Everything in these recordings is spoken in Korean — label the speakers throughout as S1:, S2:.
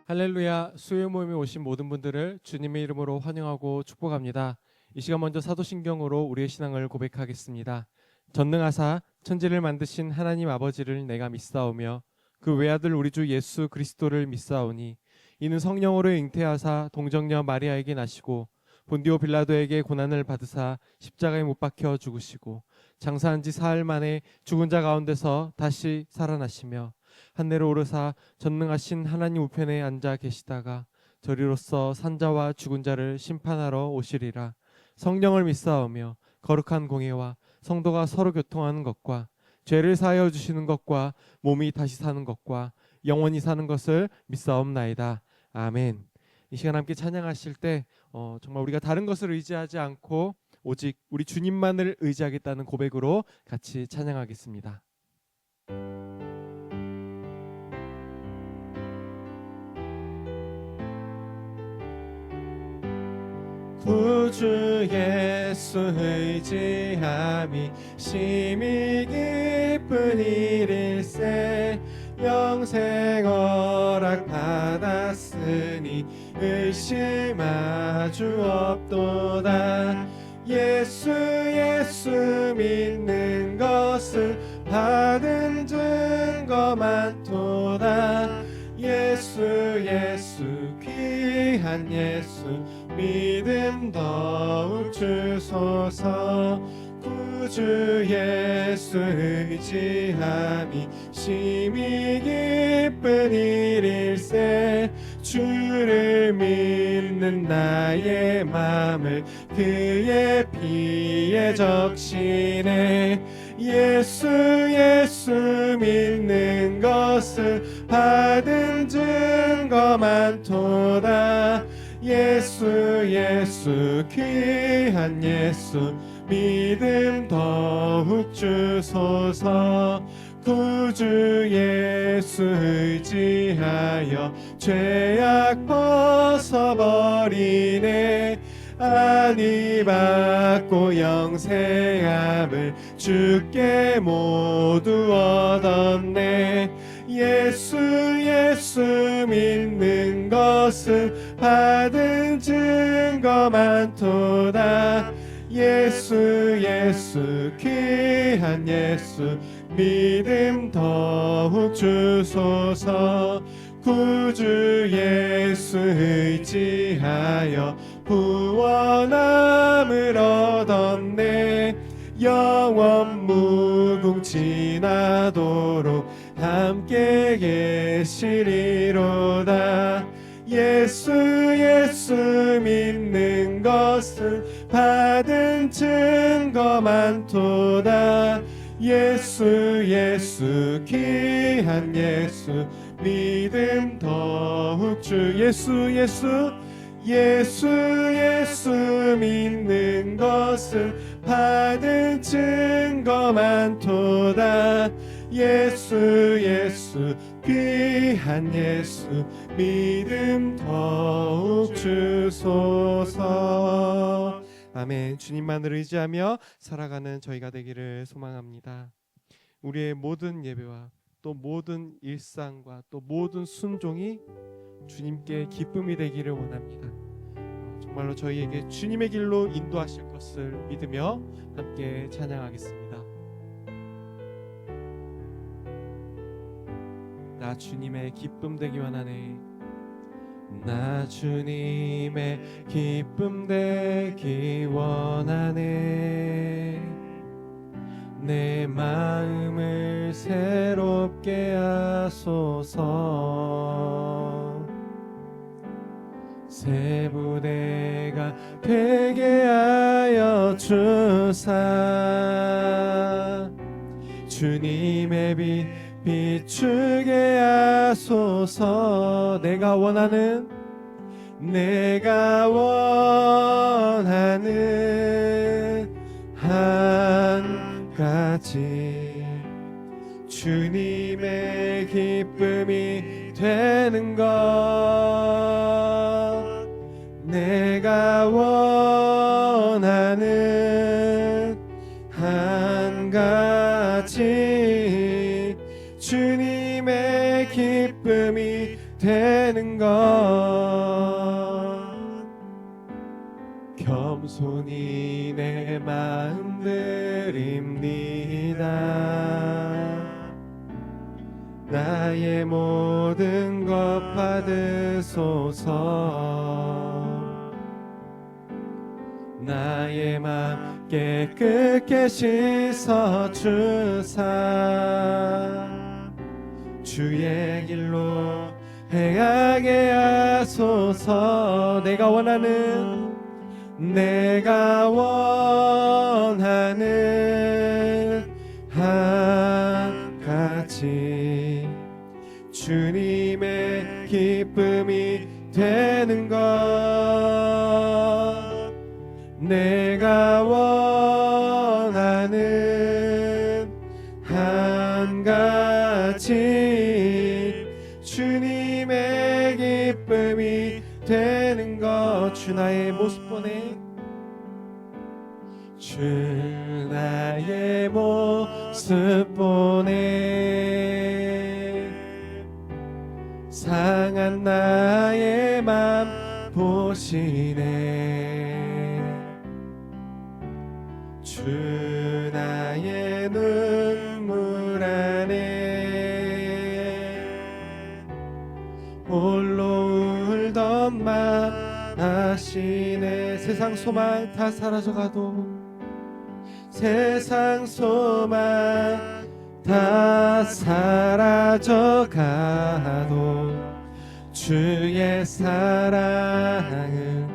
S1: 할렐루야. 수요 모임에 오신 모든 분들을 주님의 이름으로 환영하고 축복합니다. 이 시간 먼저 사도신경으로 우리의 신앙을 고백하겠습니다. 전능하사 천지를 만드신 하나님 아버지를 내가 믿사오며 그 외아들 우리 주 예수 그리스도를 믿사오니 이는 성령으로 잉태하사 동정녀 마리아에게 나시고 본디오 빌라도에게 고난을 받으사 십자가에 못 박혀 죽으시고 장사한 지 사흘 만에 죽은 자 가운데서 다시 살아나시며 한내로 오르사 전능하신 하나님 우편에 앉아 계시다가 저리로서 산자와 죽은 자를 심판하러 오시리라. 성령을 믿사오며 거룩한 공예와 성도가 서로 교통하는 것과 죄를 사하여 주시는 것과 몸이 다시 사는 것과 영원히 사는 것을 믿사옵나이다. 아멘. 이 시간 함께 찬양하실 때 정말 우리가 다른 것을 의지하지 않고 오직 우리 주님만을 의지하겠다는 고백으로 같이 찬양하겠습니다. 구주 예수 의지함이 심히 기쁜 일일세. 영생 허락 받았으니 의심하주 없도다. 예수 믿는 것을 받은 증거 많도다. 예수 귀한 예수 믿음 더욱 주소서. 구주 예수 의지함이 심히 기쁜 일일세. 주를 믿는 나의 맘을 그의 피에 적시네. 예수 믿는 것을 받은 증거 많도다. 예수 귀한 예수 믿음 더욱 주소서. 구주 예수 의지하여 죄악 벗어버리네. 안위 받고 영생함을 주께 모두 얻었네. 예수 믿는 것을 받은 증거 많도다. 예수 귀한 예수 믿음 더욱 주소서. 구주 예수 의지하여 구원함을 얻었네. 영원 무궁지나도록 함께 계시리로다. 예수 믿는 것을 받은 증거 많도다. 예수 귀한 예수 믿음 더욱 예수 믿는 것을 받은 증거 많도다. 예수 귀한 예수 믿음 더욱 주소서. 아멘. 주님만을 의지하며 살아가는 저희가 되기를 소망합니다. 우리의 모든 예배와 또 모든 일상과 또 모든 순종이 주님께 기쁨이 되기를 원합니다. 정말로 저희에게 주님의 길로 인도하실 것을 믿으며 함께 찬양하겠습니다. 나 주님의 기쁨 되기 원하네. 나 주님의 기쁨 되기 원하네. 내 마음을 새롭게 하소서. 새 부대가 되게 하여 주사. 주님의 빛 비추게 하소서. 내가 원하는 한 가지 주님의 기쁨이 되는 것. 내가 원하는 한 가지 주님의 기쁨이 되는 것 겸손히 내 마음 드립니다. 나의 모든 것 받으소서. 나의 맘 깨끗게 씻어주사 주의 길로 행하게 하소서. 내가 원하는 한 가지 주님의 기쁨이 되는 것. 내가 원하는 한 가지 주님의 기쁨이 되는 것. 주 나의 모습 보내. 주 나의 모습 보내. 상한 나의 맘 보시네. 주 나의 눈물 안에 홀로 울던 맘 아시네. 세상 소망 다 사라져가도, 세상 소망 다 사라져가도 주의 사랑은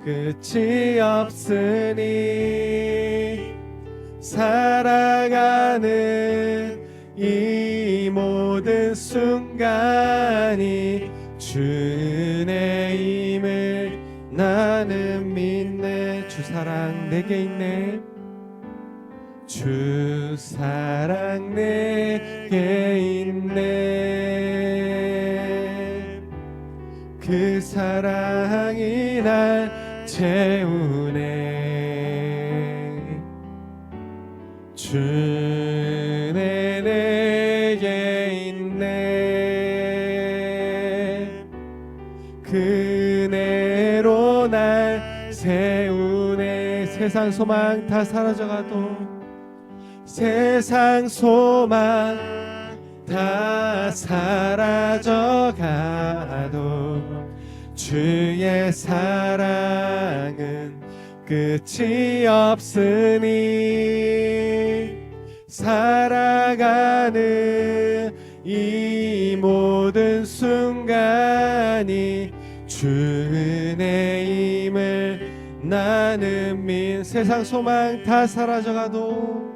S1: 끝이 없으니 살아가는 이 모든 순간이 주 은혜임을 나는 믿네. 주 사랑 내게 있네. 주 사랑 내게 있네. 그 사랑이 날 채우네. 주 은혜 내게 있네. 그 은혜로 날 세우네. 세상 소망 다 사라져가도, 세상 소망 다 사라져가도 주의 사랑은 끝이 없으니 살아가는 이 모든 순간이 주 은혜임을 나는 믿. 세상 소망 다 사라져가도,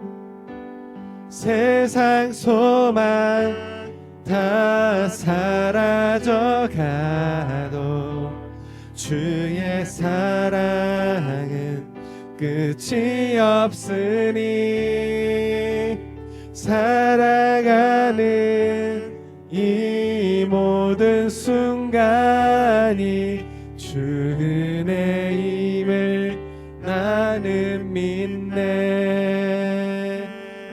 S1: 세상 소망 다 사라져가도 주의 사랑은 끝이 없으니 살아가는 이 모든 순간이 주 은혜임을 나는 믿네.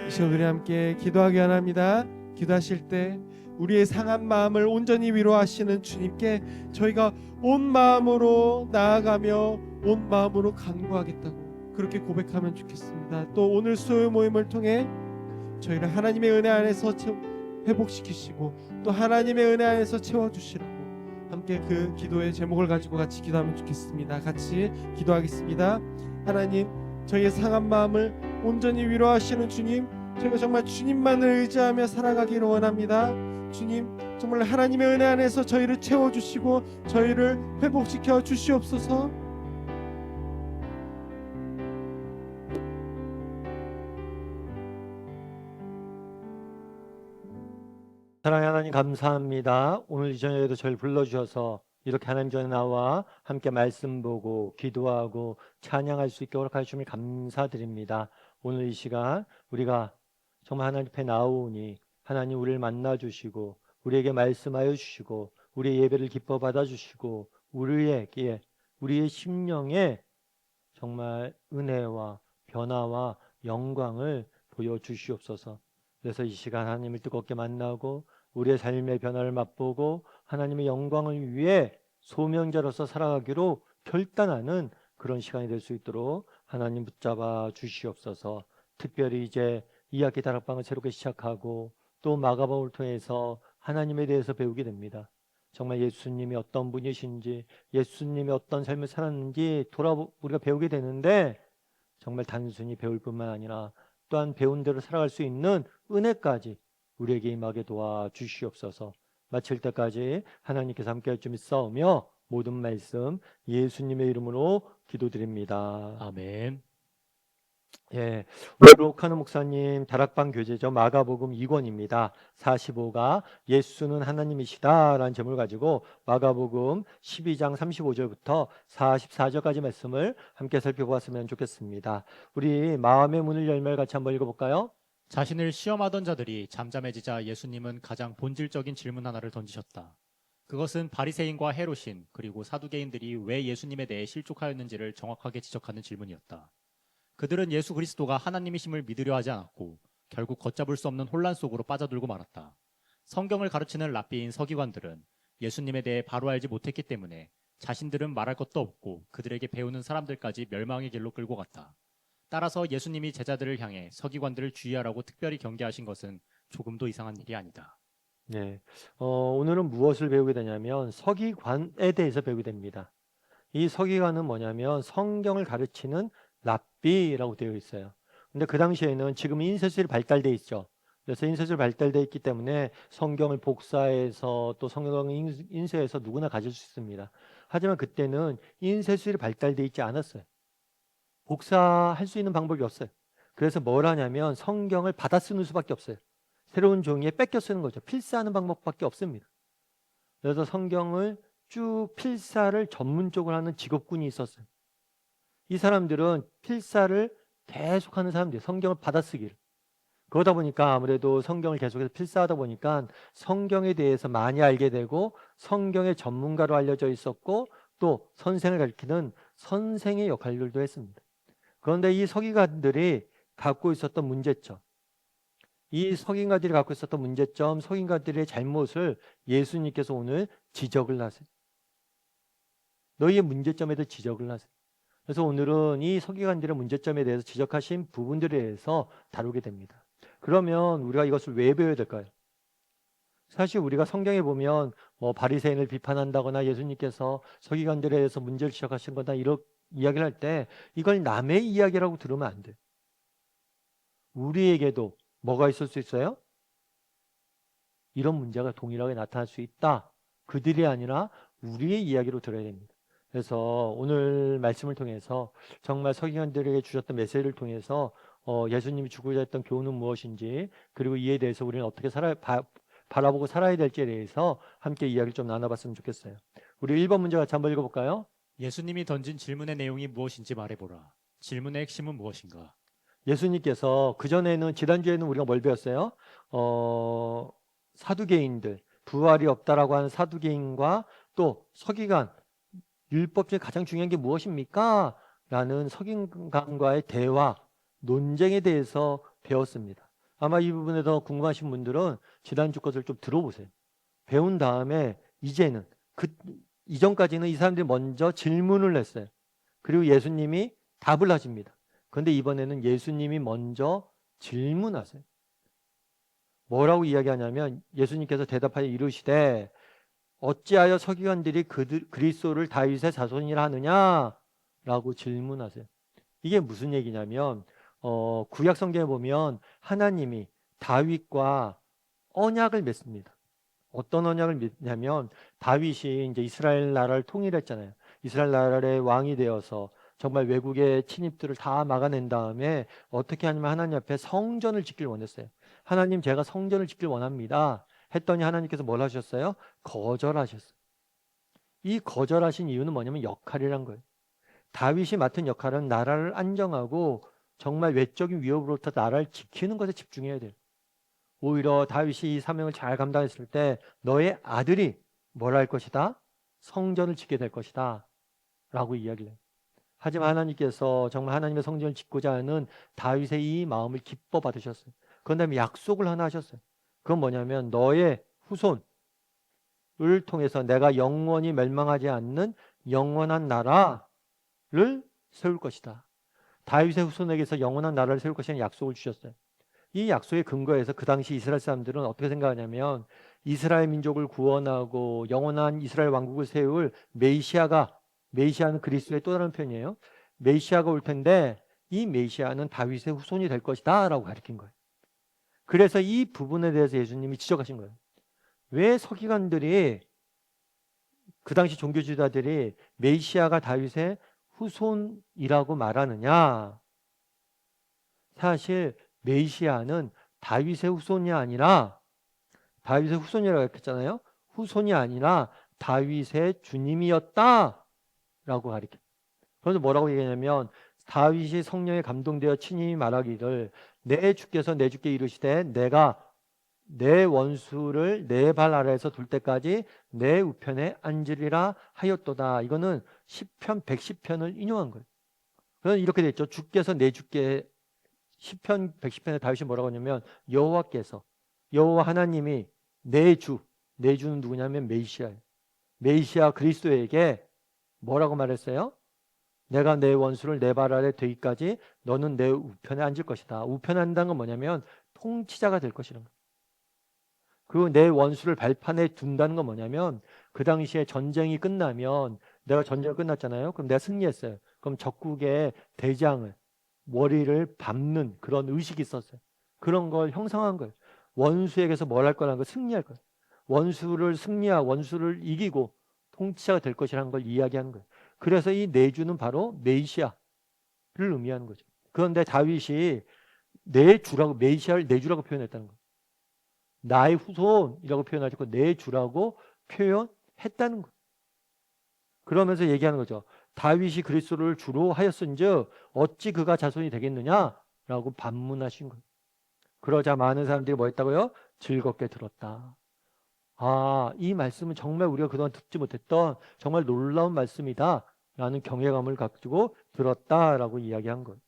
S1: 이 시간 우리 함께 기도하기 원합니다. 기도하실 때 우리의 상한 마음을 온전히 위로하시는 주님께 저희가 온 마음으로 나아가며 온 마음으로 간구하겠다고 그렇게 고백하면 좋겠습니다. 또 오늘 수요 모임을 통해 저희를 하나님의 은혜 안에서 회복시키시고 또 하나님의 은혜 안에서 채워주시라고 함께 그 기도의 제목을 가지고 같이 기도하면 좋겠습니다. 같이 기도하겠습니다. 하나님, 저희의 상한 마음을 온전히 위로하시는 주님, 저희가 정말 주님만을 의지하며 살아가기를 원합니다. 주님, 정말 하나님의 은혜 안에서 저희를 채워주시고 저희를 회복시켜 주시옵소서.
S2: 사랑하는 하나님 감사합니다. 오늘 이 저녁에도 저희를 불러주셔서 이렇게 하나님 전에 나와 함께 말씀 보고 기도하고 찬양할 수 있게 허락하여 주심을 감사드립니다. 오늘 이 시간 우리가 정말 하나님 앞에 나오니 하나님 우리를 만나주시고 우리에게 말씀하여 주시고 우리의 예배를 기뻐 받아주시고 우리의 심령에 정말 은혜와 변화와 영광을 보여주시옵소서. 그래서 이 시간 하나님을 뜨겁게 만나고 우리의 삶의 변화를 맛보고 하나님의 영광을 위해 소명자로서 살아가기로 결단하는 그런 시간이 될 수 있도록 하나님 붙잡아 주시옵소서. 특별히 이제 2학기 다락방을 새롭게 시작하고 또 마가복음을 통해서 하나님에 대해서 배우게 됩니다. 정말 예수님이 어떤 분이신지, 예수님이 어떤 삶을 살았는지 우리가 배우게 되는데, 정말 단순히 배울 뿐만 아니라 또한 배운 대로 살아갈 수 있는 은혜까지 우리에게 임하게 도와주시옵소서. 마칠 때까지 하나님께서 함께할 줄 믿사오며 모든 말씀 예수님의 이름으로 기도드립니다.
S3: 아멘.
S2: 예, 오늘 옥하는 목사님 다락방 교재죠. 마가복음 2권입니다. 45가 예수는 하나님이시다라는 제목을 가지고 마가복음 12장 35절부터 44절까지 말씀을 함께 살펴보았으면 좋겠습니다. 우리 마음의 문을 열면 같이 한번 읽어볼까요?
S3: 자신을 시험하던 자들이 잠잠해지자 예수님은 가장 본질적인 질문 하나를 던지셨다. 그것은 바리새인과 헤롯인 그리고 사두개인들이 왜 예수님에 대해 실족하였는지를 정확하게 지적하는 질문이었다. 그들은 예수 그리스도가 하나님이심을 믿으려 하지 않았고 결국 걷잡을 수 없는 혼란 속으로 빠져들고 말았다. 성경을 가르치는 랍비인 서기관들은 예수님에 대해 바로 알지 못했기 때문에 자신들은 말할 것도 없고 그들에게 배우는 사람들까지 멸망의 길로 끌고 갔다. 따라서 예수님이 제자들을 향해 서기관들을 주의하라고 특별히 경계하신 것은 조금도 이상한 일이 아니다.
S2: 네, 오늘은 무엇을 배우게 되냐면 서기관에 대해서 배우게 됩니다. 이 서기관은 뭐냐면 성경을 가르치는 랍비라고 되어 있어요. 근데 그 당시에는 지금 인쇄술이 발달돼 있죠. 그래서 인쇄술이 발달돼 있기 때문에 성경을 복사해서 또 성경을 인쇄해서 누구나 가질 수 있습니다. 하지만 그때는 인쇄술이 발달돼 있지 않았어요. 복사할 수 있는 방법이 없어요. 그래서 뭘 하냐면 성경을 받아 쓰는 수밖에 없어요. 새로운 종이에 뺏겨 쓰는 거죠. 필사하는 방법밖에 없습니다. 그래서 성경을 쭉 필사를 전문적으로 하는 직업군이 있었어요. 이 사람들은 필사를 계속하는 사람들이에요. 성경을 받아쓰기를. 그러다 보니까 아무래도 성경을 계속해서 필사하다 보니까 성경에 대해서 많이 알게 되고 성경의 전문가로 알려져 있었고 또 선생을 가리키는 선생의 역할들도 했습니다. 그런데 이 서기관들이 갖고 있었던 문제점, 서기관들의 잘못을 예수님께서 오늘 지적을 하세요. 너희의 문제점에 대해 지적을 하세요. 그래서 오늘은 이 서기관들의 문제점에 대해서 지적하신 부분들에 대해서 다루게 됩니다. 그러면 우리가 이것을 왜 배워야 될까요? 사실 우리가 성경에 보면 뭐 바리새인을 비판한다거나 예수님께서 서기관들에 대해서 문제를 지적하신 거다 이런 이야기를 할 때 이걸 남의 이야기라고 들으면 안 돼요. 우리에게도 뭐가 있을 수 있어요? 이런 문제가 동일하게 나타날 수 있다. 그들이 아니라 우리의 이야기로 들어야 됩니다. 그래서 오늘 말씀을 통해서 정말 서기관들에게 주셨던 메시지를 통해서 예수님이 주고자 했던 교훈은 무엇인지 그리고 이에 대해서 우리는 어떻게 바라보고 살아야 될지에 대해서 함께 이야기를 좀 나눠봤으면 좋겠어요. 우리 1번 문제 같이 한번 읽어볼까요?
S3: 예수님이 던진 질문의 내용이 무엇인지 말해보라. 질문의 핵심은 무엇인가?
S2: 예수님께서 그전에는 지난주에는 우리가 뭘 배웠어요? 사두개인들, 부활이 없다라고 하는 사두개인과 또 서기관, 율법 중에 가장 중요한 게 무엇입니까? 라는 서기관과의 대화, 논쟁에 대해서 배웠습니다. 아마 이 부분에 더 궁금하신 분들은 지난주 것을 좀 들어보세요. 배운 다음에 이제는 이전까지는 이 사람들이 먼저 질문을 냈어요. 그리고 예수님이 답을 하십니다. 그런데 이번에는 예수님이 먼저 질문하세요. 뭐라고 이야기하냐면 예수님께서 대답하여 이르시되 어찌하여 서기관들이 그리스도를 다윗의 자손이라 하느냐? 라고 질문하세요. 이게 무슨 얘기냐면 구약 성경에 보면 하나님이 다윗과 언약을 맺습니다. 어떤 언약을 맺냐면 다윗이 이제 이스라엘 나라를 통일했잖아요. 이스라엘 나라의 왕이 되어서 정말 외국의 침입들을 다 막아낸 다음에 어떻게 하냐면 하나님 앞에 성전을 짓길 원했어요. 하나님 제가 성전을 짓길 원합니다. 했더니 하나님께서 뭘 하셨어요? 거절하셨어요. 이 거절하신 이유는 뭐냐면 역할이란 거예요. 다윗이 맡은 역할은 나라를 안정하고 정말 외적인 위협으로부터 나라를 지키는 것에 집중해야 돼요. 오히려 다윗이 이 사명을 잘 감당했을 때 너의 아들이 뭘 할 것이다? 성전을 짓게 될 것이다 라고 이야기를 해요. 하지만 하나님께서 정말 하나님의 성전을 짓고자 하는 다윗의 이 마음을 기뻐 받으셨어요. 그런 다음에 약속을 하나 하셨어요. 그건 뭐냐면 너의 후손, 통해서 내가 영원히 멸망하지 않는 영원한 나라를 세울 것이다. 다윗의 후손에게서 영원한 나라를 세울 것이라는 약속을 주셨어요. 이 약속의 근거에서 그 당시 이스라엘 사람들은 어떻게 생각하냐면 이스라엘 민족을 구원하고 영원한 이스라엘 왕국을 세울 메시아는 그리스도의 또 다른 표현이에요. 메시아가 올 텐데 이 메시아는 다윗의 후손이 될 것이다 라고 가르친 거예요. 그래서 이 부분에 대해서 예수님이 지적하신 거예요. 왜 서기관들이 그 당시 종교지도자들이 메시아가 다윗의 후손이라고 말하느냐? 사실 메시아는 다윗의 후손이 아니라 다윗의 후손이라고 했잖아요. 후손이 아니라 다윗의 주님이었다라고 가르쳐. 그래서 뭐라고 얘기하냐면 다윗이 성령에 감동되어 친히 말하기를 내 주께서 내 주께 이르시되 내가 내 원수를 내 발 아래에서 둘 때까지 내 우편에 앉으리라 하였도다. 이거는 시편 110편을 인용한 거예요. 그래서 이렇게 됐죠. 주께서 내 주께 시편 110편에 다윗이 뭐라고 하냐면 여호와 하나님이 내 주는 누구냐면 메시아예요. 메시아 그리스도에게 뭐라고 말했어요? 내가 내 원수를 내 발 아래 되기까지 너는 내 우편에 앉을 것이다. 우편에 앉는다는 건 뭐냐면 통치자가 될 것이라는 거예요. 그리고 내 원수를 발판에 둔다는 건 뭐냐면 그 당시에 전쟁이 끝나면 내가 전쟁이 끝났잖아요. 그럼 내가 승리했어요. 그럼 적국의 대장을 머리를 밟는 그런 의식이 있었어요. 그런 걸 형성한 거예요. 원수에게서 뭘 할 거라는 걸 승리할 거예요. 원수를 이기고 통치자가 될 것이라는 걸 이야기하는 거예요. 그래서 이 내주는 바로 메시아를 의미하는 거죠. 그런데 다윗이 메시아를 내주라고 표현했다는 거예요. 나의 후손이라고 표현하지 않고 내 주라고 표현했다는 거예요. 그러면서 얘기하는 거죠. 다윗이 그리스도를 주로 하였은즉 어찌 그가 자손이 되겠느냐라고 반문하신 거예요. 그러자 많은 사람들이 뭐 했다고요? 즐겁게 들었다. 아, 이 말씀은 정말 우리가 그동안 듣지 못했던 정말 놀라운 말씀이다 라는 경외감을 가지고 들었다라고 이야기한 거예요.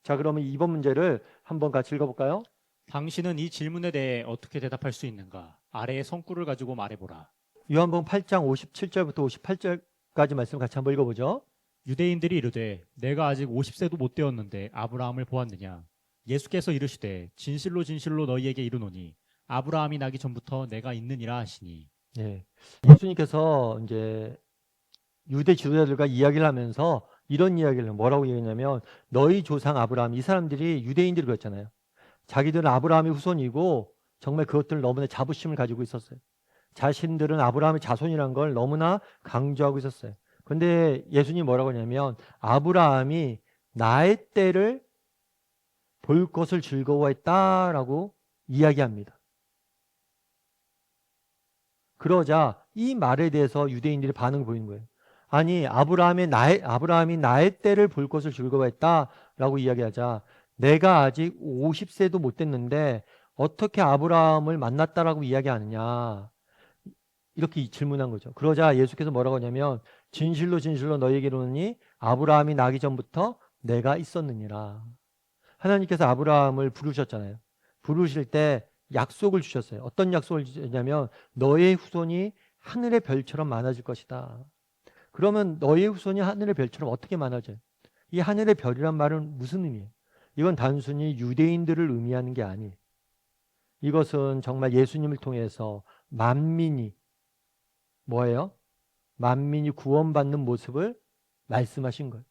S2: 자, 그러면 이번 문제를 한번 같이 읽어볼까요?
S3: 당신은 이 질문에 대해 어떻게 대답할 수 있는가? 아래의 성구를 가지고 말해보라.
S2: 요한복음 8장 57절부터 58절까지 말씀 같이 한번 읽어보죠.
S3: 유대인들이 이르되 내가 아직 50세도 못 되었는데 아브라함을 보았느냐? 예수께서 이르시되 진실로 진실로 너희에게 이르노니 아브라함이 나기 전부터 내가 있느니라 하시니.
S2: 예. 예수님께서 이제 유대 지도자들과 이야기를 하면서 이런 이야기를 뭐라고 얘기했냐면 너희 조상 아브라함, 이 사람들이 유대인들이 그랬잖아요. 자기들은 아브라함의 후손이고 정말 그것들 너무나 자부심을 가지고 있었어요. 자신들은 아브라함의 자손이란 걸 너무나 강조하고 있었어요. 그런데 예수님이 뭐라고 하냐면 아브라함이 나의 때를 볼 것을 즐거워했다라고 이야기합니다. 그러자 이 말에 대해서 유대인들이 반응을 보이는 거예요. 아니 아브라함이 나의 때를 볼 것을 즐거워했다라고 이야기하자 내가 아직 50세도 못 됐는데 어떻게 아브라함을 만났다라고 이야기하느냐 이렇게 질문한 거죠. 그러자 예수께서 뭐라고 하냐면 진실로 진실로 너희에게 이르노니 아브라함이 나기 전부터 내가 있었느니라. 하나님께서 아브라함을 부르셨잖아요. 부르실 때 약속을 주셨어요. 어떤 약속을 주셨냐면 너의 후손이 하늘의 별처럼 많아질 것이다. 그러면 너의 후손이 하늘의 별처럼 어떻게 많아져요? 이 하늘의 별이란 말은 무슨 의미예요? 이건 단순히 유대인들을 의미하는 게 아니에요. 이것은 정말 예수님을 통해서 만민이 뭐예요? 만민이 구원받는 모습을 말씀하신 거예요.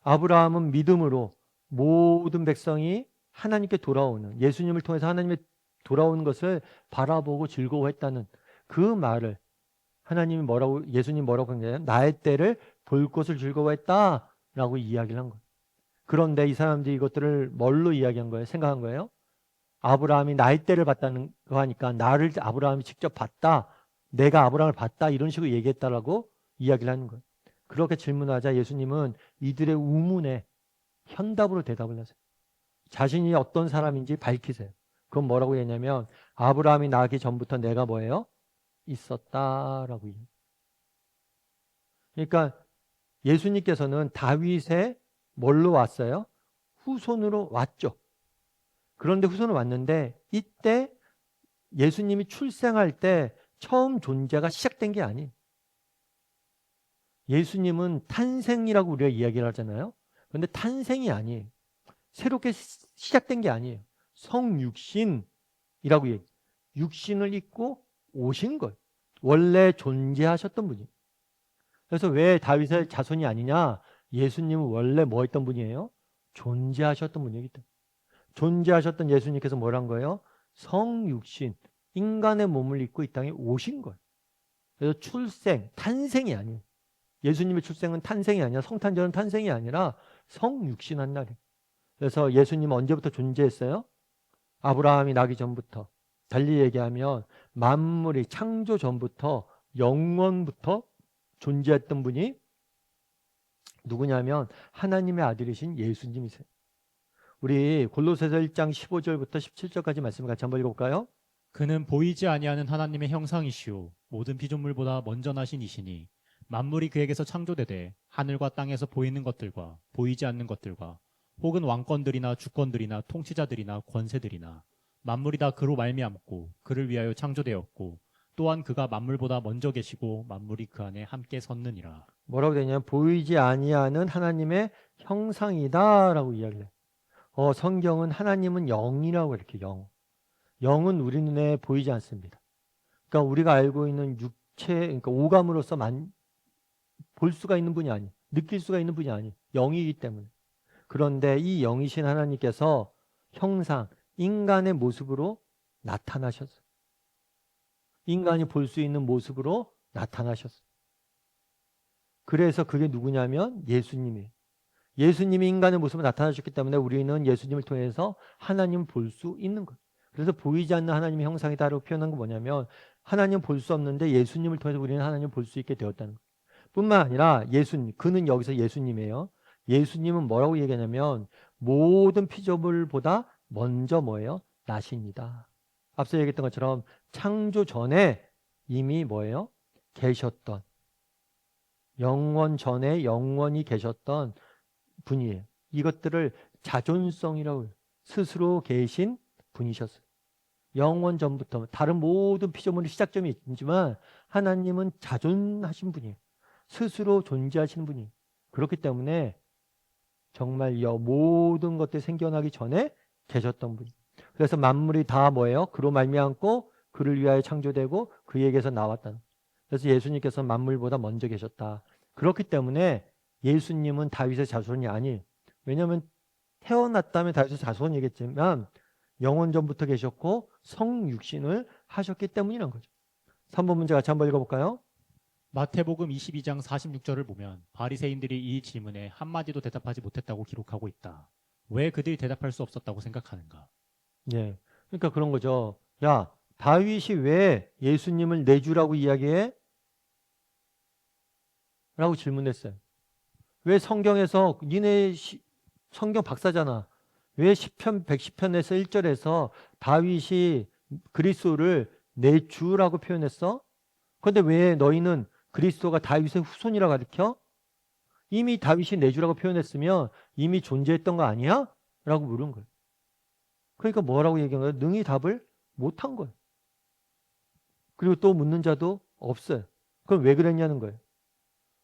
S2: 아브라함은 믿음으로 모든 백성이 하나님께 돌아오는 예수님을 통해서 하나님의 돌아오는 것을 바라보고 즐거워했다는 그 말을 예수님 뭐라고 했냐면 나의 때를 볼 것을 즐거워했다라고 이야기를 한 거예요. 그런데 이 사람들이 이것들을 뭘로 이야기한 거예요? 생각한 거예요? 아브라함이 나의 때를 봤다는 거 하니까 나를 아브라함이 직접 봤다. 내가 아브라함을 봤다. 이런 식으로 얘기했다라고 이야기를 하는 거예요. 그렇게 질문하자 예수님은 이들의 우문에 현답으로 대답을 하세요. 자신이 어떤 사람인지 밝히세요. 그건 뭐라고 했냐면 아브라함이 나기 전부터 내가 뭐예요? 있었다라고 얘기해요. 그러니까 예수님께서는 다윗의 뭘로 왔어요? 후손으로 왔죠. 그런데 후손으로 왔는데 이때 예수님이 출생할 때 처음 존재가 시작된 게 아니에요. 예수님은 탄생이라고 우리가 이야기를 하잖아요. 그런데 탄생이 아니에요. 새롭게 시작된 게 아니에요. 성육신이라고 얘기해요. 육신을 입고 오신 거예요. 원래 존재하셨던 분이에요. 그래서 왜 다윗의 자손이 아니냐? 예수님은 원래 뭐 했던 분이에요? 존재하셨던 분이기 때문에. 존재하셨던 예수님께서 뭐란 거예요? 성육신, 인간의 몸을 입고 이 땅에 오신 거예요. 그래서 출생, 탄생이 아니에요. 예수님의 출생은 탄생이 아니라 성탄절은 탄생이 아니라 성육신한 날이에요. 그래서 예수님은 언제부터 존재했어요? 아브라함이 나기 전부터. 달리 얘기하면 만물이 창조 전부터 영원부터 존재했던 분이 누구냐면 하나님의 아들이신 예수님이세요. 우리 골로새서 1장 15절부터 17절까지 말씀을 같이 한번 읽어볼까요?
S3: 그는 보이지 아니하는 하나님의 형상이시오 모든 피조물보다 먼저 나신 이시니 만물이 그에게서 창조되되 하늘과 땅에서 보이는 것들과 보이지 않는 것들과 혹은 왕권들이나 주권들이나 통치자들이나 권세들이나 만물이 다 그로 말미암고 그를 위하여 창조되었고 또한 그가 만물보다 먼저 계시고 만물이 그 안에 함께 섰느니라.
S2: 뭐라고 되냐면 보이지 아니하는 하나님의 형상이다라고 이야기를 해요. 성경은 하나님은 영이라고 이렇게 영은 우리 눈에 보이지 않습니다. 그러니까 우리가 알고 있는 육체, 그러니까 오감으로서 볼 수가 있는 분이 아니에요. 느낄 수가 있는 분이 아니에요. 영이기 때문에. 그런데 이 영이신 하나님께서 형상, 인간의 모습으로 나타나셨어요. 인간이 볼 수 있는 모습으로 나타나셨어요. 그래서 그게 누구냐면 예수님이에요. 예수님이 인간의 모습으로 나타나셨기 때문에 우리는 예수님을 통해서 하나님을 볼 수 있는 거예요. 그래서 보이지 않는 하나님의 형상이다라고 표현한 건 뭐냐면 하나님 볼 수 없는데 예수님을 통해서 우리는 하나님을 볼 수 있게 되었다는 거예요. 뿐만 아니라 예수님, 그는 여기서 예수님이에요. 예수님은 뭐라고 얘기하냐면 모든 피조물보다 먼저 뭐예요? 나십니다. 앞서 얘기했던 것처럼 창조 전에 이미 뭐예요? 계셨던, 영원 전에 영원히 계셨던 분이에요. 이것들을 자존성이라고 해요. 스스로 계신 분이셨어요. 영원 전부터 다른 모든 피조물의 시작점이 있지만 하나님은 자존하신 분이에요. 스스로 존재하시는 분이에요. 그렇기 때문에 정말 모든 것들이 생겨나기 전에 계셨던 분이에요. 그래서 만물이 다 뭐예요? 그로 말미암고 그를 위하여 창조되고 그에게서 나왔다는 거예요. 그래서 예수님께서 만물보다 먼저 계셨다. 그렇기 때문에 예수님은 다윗의 자손이 아니에요. 왜냐하면 태어났다면 다윗의 자손이겠지만 영원 전부터 계셨고 성육신을 하셨기 때문이란 거죠. 3번 문제 같이 한번 읽어볼까요?
S3: 마태복음 22장 46절을 보면 바리새인들이 이 질문에 한마디도 대답하지 못했다고 기록하고 있다. 왜 그들이 대답할 수 없었다고 생각하는가?
S2: 네, 그러니까 그런 거죠. 야, 다윗이 왜 예수님을 내주라고 이야기해? 라고 질문했어요. 왜 성경에서 니네 성경 박사잖아. 왜 10편 110편에서 1절에서 다윗이 그리스도를 내 주라고 표현했어? 그런데 왜 너희는 그리스도가 다윗의 후손이라고 가르쳐? 이미 다윗이 내 주라고 표현했으면 이미 존재했던 거 아니야? 라고 물은 거예요. 그러니까 뭐라고 얘기한 거예요? 능히 답을 못한 거예요. 그리고 또 묻는 자도 없어요. 그럼 왜 그랬냐는 거예요.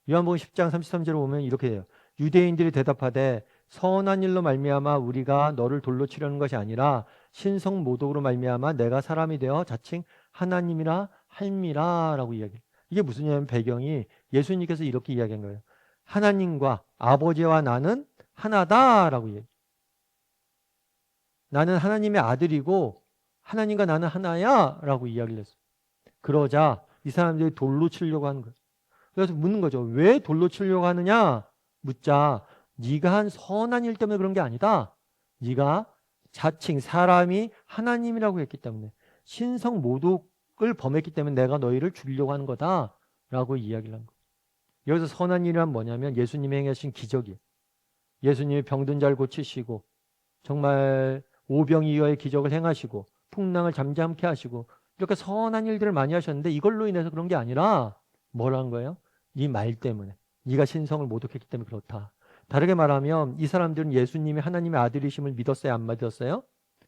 S2: 요한복음 10장 33절에 보면 이렇게 돼요. 유대인들이 대답하되 선한 일로 말미암아 우리가 너를 돌로 치려는 것이 아니라 신성 모독으로 말미암아 내가 사람이 되어 자칭 하나님이라 할미라라고 이야기해요. 이게 무슨 얘기냐면 배경이 예수님께서 이렇게 이야기한 거예요. 하나님과 아버지와 나는 하나다라고 얘기해요. 나는 하나님의 아들이고 하나님과 나는 하나야라고 이야기를 했어요. 그러자 이 사람들이 돌로 치려고 하는 거예요. 그래서 묻는 거죠. 왜 돌로 치려고 하느냐? 묻자. 네가 한 선한 일 때문에 그런 게 아니다. 네가 자칭 사람이 하나님이라고 했기 때문에 신성 모독을 범했기 때문에 내가 너희를 죽이려고 하는 거다라고 이야기를 한 거예요. 여기서 선한 일이란 뭐냐면 예수님이 행하신 기적이에요. 예수님이 병든 자를 고치시고 정말 오병이어의 기적을 행하시고 풍랑을 잠잠케 하시고 이렇게 선한 일들을 많이 하셨는데 이걸로 인해서 그런 게 아니라 뭐라는 거예요? 네 말 때문에 네가 신성을 모독했기 때문에 그렇다. 다르게 말하면 이 사람들은 예수님이 하나님의 아들이심을 믿었어요? 안 믿었어요?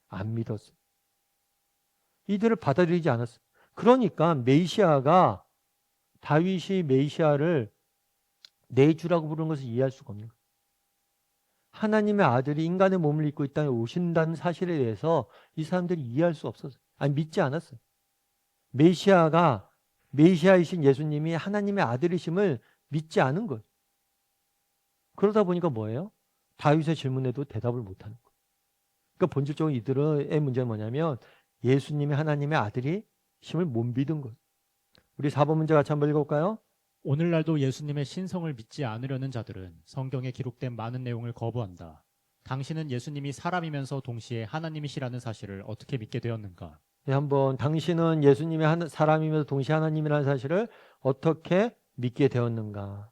S2: 안 믿었어요. 이들을 받아들이지 않았어요. 그러니까 메시아가 다윗이 메시아를 내 주라고 부르는 것을 이해할 수가 없는 거예요. 하나님의 아들이 인간의 몸을 입고 이 땅에 오신다는 사실에 대해서 이 사람들이 이해할 수 없었어요. 아니, 믿지 않았어요. 메시아이신 예수님이 하나님의 아들이심을 믿지 않은 거예요. 그러다 보니까 뭐예요? 다윗의 질문에도 대답을 못하는 거예요. 그러니까 본질적으로 이들의 문제는 뭐냐면 예수님이 하나님의 아들이심을 못 믿은 거예요. 우리 4번 문제 같이 한번 읽어볼까요?
S3: 오늘날도 예수님의 신성을 믿지 않으려는 자들은 성경에 기록된 많은 내용을 거부한다. 당신은 예수님이 사람이면서 동시에 하나님이시라는 사실을 어떻게 믿게 되었는가?
S2: 네, 한번 당신은 예수님의 사람이면서 동시에 하나님이라는 사실을 어떻게 믿게 되었는가?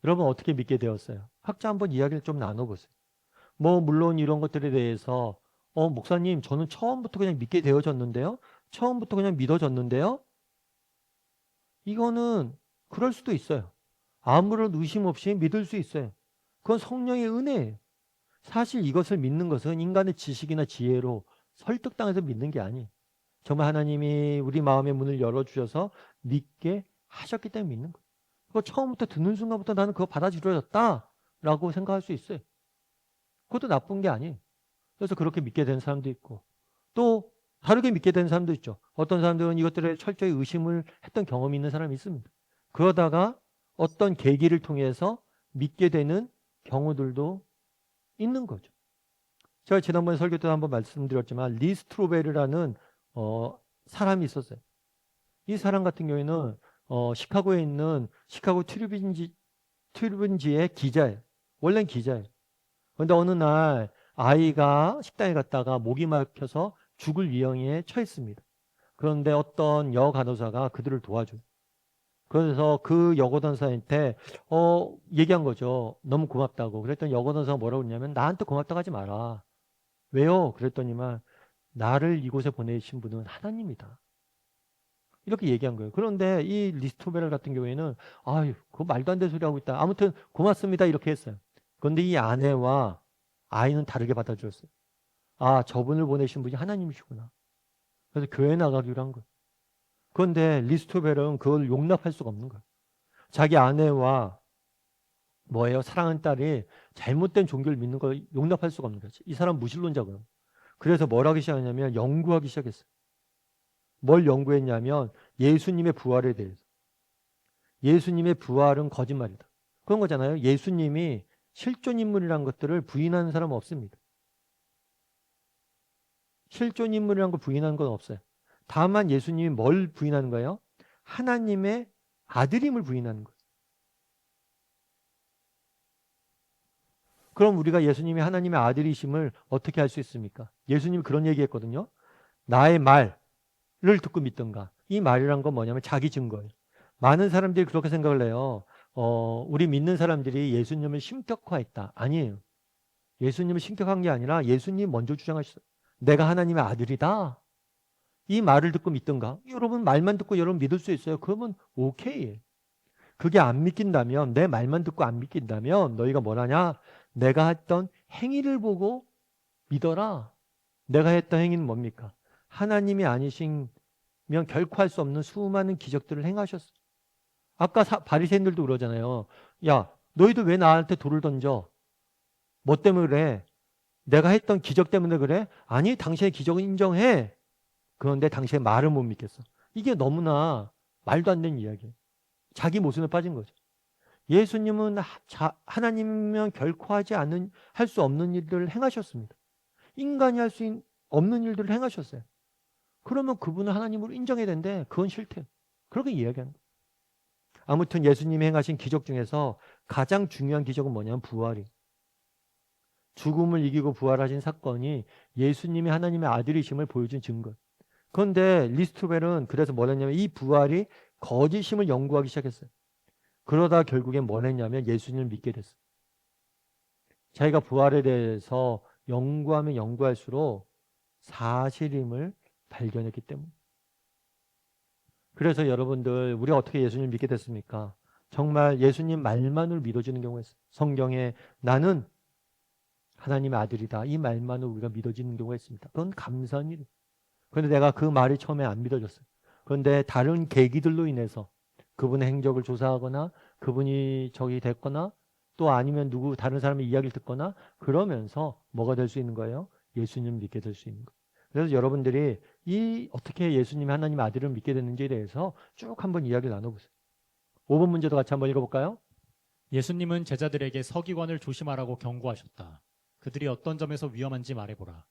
S2: 여러분 어떻게 믿게 되었어요? 각자 한번 이야기를 좀 나눠보세요. 물론 이런 것들에 대해서 목사님 저는 처음부터 그냥 믿게 되어졌는데요. 처음부터 그냥 믿어졌는데요. 이거는 그럴 수도 있어요. 아무런 의심 없이 믿을 수 있어요. 그건 성령의 은혜예요. 사실 이것을 믿는 것은 인간의 지식이나 지혜로 설득당해서 믿는 게 아니에요. 정말 하나님이 우리 마음의 문을 열어주셔서 믿게 하셨기 때문에 믿는 거예요. 그거 처음부터 듣는 순간부터 나는 그거 받아들여졌다라고 생각할 수 있어요. 그것도 나쁜 게 아니에요. 그래서 그렇게 믿게 되는 사람도 있고 또 다르게 믿게 되는 사람도 있죠. 어떤 사람들은 이것들에 철저히 의심을 했던 경험이 있는 사람이 있습니다. 그러다가 어떤 계기를 통해서 믿게 되는 경우들도 있는 거죠. 제가 지난번에 설교 때 한번 말씀드렸지만 리 스트로베르라는 사람이 있었어요. 이 사람 같은 경우에는 시카고에 있는 시카고 트리뷴지의 기자예요. 원래는 기자예요. 그런데 어느 날 아이가 식당에 갔다가 목이 막혀서 죽을 위험에 처했습니다. 그런데 어떤 여간호사가 그들을 도와줘요. 그래서 그 여간호사한테 얘기한 거죠. 너무 고맙다고. 그랬더니 여간호사가 뭐라고 했냐면 나한테 고맙다고 하지 마라. 왜요? 그랬더니만 나를 이곳에 보내신 분은 하나님이다. 이렇게 얘기한 거예요. 그런데 이 리스토베르 같은 경우에는 아유, 그거 말도 안 되는 소리 하고 있다. 아무튼 고맙습니다. 이렇게 했어요. 그런데 이 아내와 아이는 다르게 받아들였어요. 아, 저분을 보내신 분이 하나님이시구나. 그래서 교회 나가기로 한 거예요. 그런데 리스토베르는 그걸 용납할 수가 없는 거예요. 자기 아내와 사랑하는 딸이 잘못된 종교를 믿는 걸 용납할 수가 없는 거죠. 이 사람 무신론자고요. 그래서 뭘 하기 시작했냐면 연구하기 시작했어요. 뭘 연구했냐면 예수님의 부활에 대해서. 예수님의 부활은 거짓말이다. 그런 거잖아요. 예수님이 실존 인물이라는 것들을 부인하는 사람은 없습니다. 실존 인물이라는 걸 부인하는 건 없어요. 다만 예수님이 뭘 부인하는 거예요? 하나님의 아들임을 부인하는 거예요. 그럼 우리가 예수님이 하나님의 아들이심을 어떻게 할 수 있습니까? 예수님이 그런 얘기했거든요. 나의 말을 듣고 믿든가. 이 말이란 건 뭐냐면 자기 증거예요. 많은 사람들이 그렇게 생각을 해요. 우리 믿는 사람들이 예수님을 신격화했다. 아니에요. 예수님을 신격한 게 아니라 예수님이 먼저 주장하셨어요. 내가 하나님의 아들이다. 이 말을 듣고 믿든가. 여러분 말만 듣고 여러분 믿을 수 있어요. 그러면 오케이. 그게 안 믿긴다면, 내 말만 듣고 안 믿긴다면 너희가 뭐라냐? 내가 했던 행위를 보고 믿어라. 내가 했던 행위는 뭡니까? 하나님이 아니시면 결코 할 수 없는 수많은 기적들을 행하셨어요. 아까 바리새인들도 그러잖아요. 야, 너희도 왜 나한테 돌을 던져? 뭐 때문에 그래? 내가 했던 기적 때문에 그래? 아니, 당신의 기적은 인정해. 그런데 당신의 말을 못 믿겠어. 이게 너무나 말도 안 되는 이야기예요. 자기 모순에 빠진 거죠. 예수님은 하나님이면 결코 할 수 없는 일들을 행하셨습니다. 인간이 할 수 없는 일들을 행하셨어요. 그러면 그분을 하나님으로 인정해야 되는데 그건 싫대요. 그렇게 이야기하는 거예요. 아무튼 예수님이 행하신 기적 중에서 가장 중요한 기적은 뭐냐면 부활이에요. 죽음을 이기고 부활하신 사건이 예수님이 하나님의 아들이심을 보여준 증거. 그런데 리스토벨은 그래서 뭘 했냐면 이 부활이 거짓임을 연구하기 시작했어요. 그러다 결국엔 뭘 했냐면 예수님을 믿게 됐어요. 자기가 부활에 대해서 연구하면 연구할수록 사실임을 발견했기 때문에. 그래서 여러분들 우리가 어떻게 예수님을 믿게 됐습니까? 정말 예수님 말만으로 믿어지는 경우가 있어요. 성경에 나는 하나님의 아들이다. 이 말만으로 우리가 믿어지는 경우가 있습니다. 그건 감사한 일이에요. 그런데 내가 그 말이 처음에 안 믿어졌어요. 그런데 다른 계기들로 인해서 그분의 행적을 조사하거나 그분이 저기 됐거나 또 아니면 누구 다른 사람의 이야기를 듣거나 그러면서 뭐가 될 수 있는 거예요? 예수님을 믿게 될 수 있는 거예요. 그래서 여러분들이 이 어떻게 예수님이 하나님 아들을 믿게 됐는지에 대해서 쭉 한번 이야기를 나눠보세요. 5번 문제도 같이 한번 읽어볼까요?
S3: 예수님은 제자들에게 서기관을 조심하라고 경고하셨다. 그들이 어떤 점에서 위험한지 말해보라.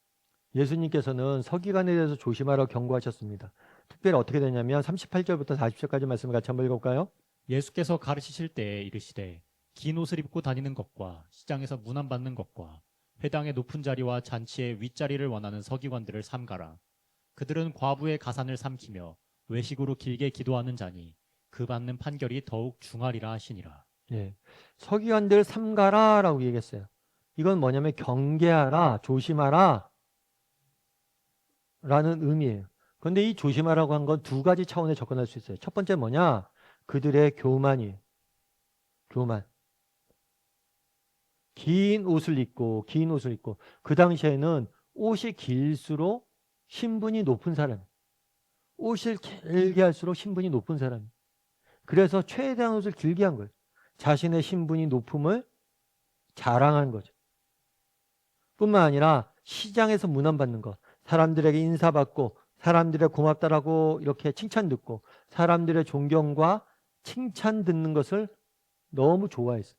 S2: 예수님께서는 서기관에 대해서 조심하라고 경고하셨습니다. 특별히 어떻게 되냐면 38절부터 40절까지 말씀을 같이 한번 읽어볼까요?
S3: 예수께서 가르치실 때에 이르시되 긴 옷을 입고 다니는 것과 시장에서 문안받는 것과 회당의 높은 자리와 잔치의 윗자리를 원하는 서기관들을 삼가라. 그들은 과부의 가산을 삼키며 외식으로 길게 기도하는 자니 그 받는 판결이 더욱 중하리라 하시니라.
S2: 예. 서기관들 삼가라라고 얘기했어요. 이건 뭐냐면 경계하라, 조심하라 라는 의미예요. 그런데 이 조심하라고 한 건 두 가지 차원에 접근할 수 있어요. 첫 번째 뭐냐? 그들의 교만이에요. 교만. 긴 옷을 입고 그 당시에는 옷이 길수록 신분이 높은 사람, 옷을 길게 할수록 신분이 높은 사람. 그래서 최대한 옷을 길게 한 거예요. 자신의 신분이 높음을 자랑한 거죠. 뿐만 아니라 시장에서 문안받는 것, 사람들에게 인사받고 사람들의 고맙다라고 이렇게 칭찬 듣고 사람들의 존경과 칭찬 듣는 것을 너무 좋아했어요.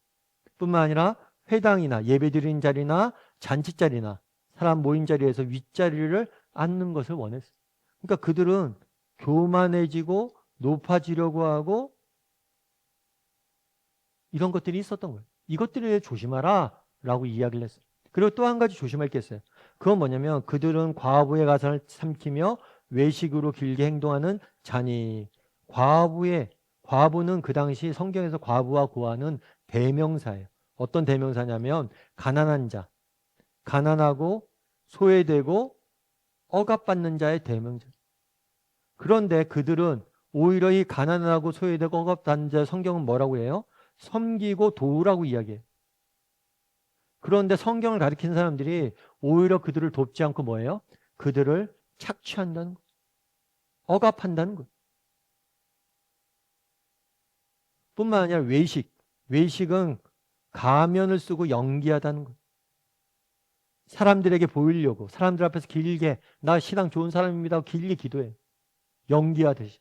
S2: 뿐만 아니라 회당이나 예배드리는 자리나 잔치 자리나 사람 모임 자리에서 윗자리를 앉는 것을 원했어요. 그러니까 그들은 교만해지고 높아지려고 하고 이런 것들이 있었던 거예요. 이것들을 조심하라 라고 이야기를 했어요. 그리고 또 한 가지 조심할 게 있어요. 그건 뭐냐면 그들은 과부의 가산을 삼키며 외식으로 길게 행동하는 자니. 과부는 그 당시 성경에서 과부와 고아는 대명사예요. 어떤 대명사냐면 가난한 자, 가난하고 소외되고 억압받는 자의 대명사. 그런데 그들은 오히려 이 가난하고 소외되고 억압받는 자 성경은 뭐라고 해요? 섬기고 도우라고 이야기해요. 그런데 성경을 가리키는 사람들이 오히려 그들을 돕지 않고 뭐예요? 그들을 착취한다는 거예요. 억압한다는 거예요. 뿐만 아니라 외식은 가면을 쓰고 연기하다는 거예요. 사람들에게 보이려고 사람들 앞에서 길게 나 신앙 좋은 사람입니다 하고 길게 기도해요. 연기하듯이.